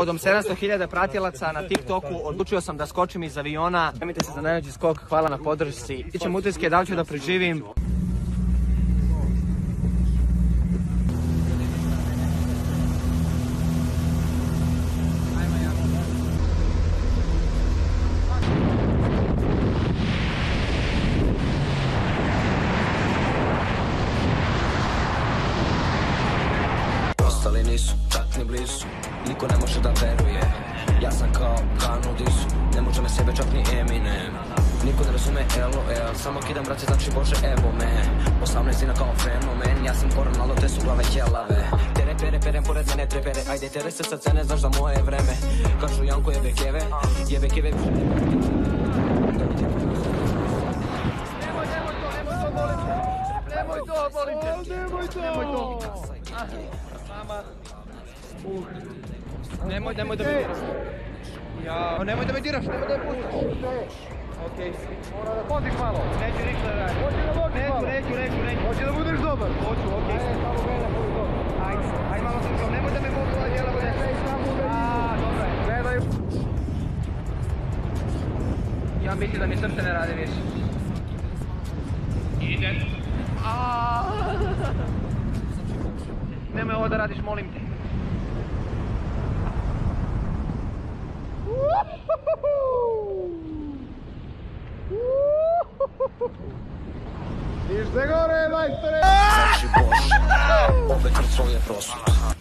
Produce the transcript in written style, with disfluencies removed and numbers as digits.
Povodom 700.000 pratilaca na TikToku odlučio sam da skočim iz aviona. Nemojte se za najveći skok, hvala na podršci. Tičem utiske da li ću da preživim. Ostali nisu, čak ni blizu, niko ne može da veruje. Ja sam kao Kanu Disu, ne može me sebe čak ni Eminem. Niko ne razume LOL, samo kidam braće, znači bože evo me. 18 kao fenomen, ja sam koran, alo te su glave jelave. Tere perem pored mene trepere, ajde tere se srce, ne znaš za moje vreme. Kažu Janko jebe keve. Nemoj da me diraš. Nemoj da me diraš, nemoj da me puštaš. Okej. Podiš malo. Neću ništa da radim. Neću. Hoće da budeš dobar. Hoću, okej. Samo gleda, budi dobar. Ajde malo slušam, nemoj da me mogu ovaj djela bude. Dobro je. Gledaj. Ja mislim da mi srce ne radi više. Ide. Nemoj ovo da radiš, molim te. Ište gore, majstore! Znači bož, ove kroz svoje prosud.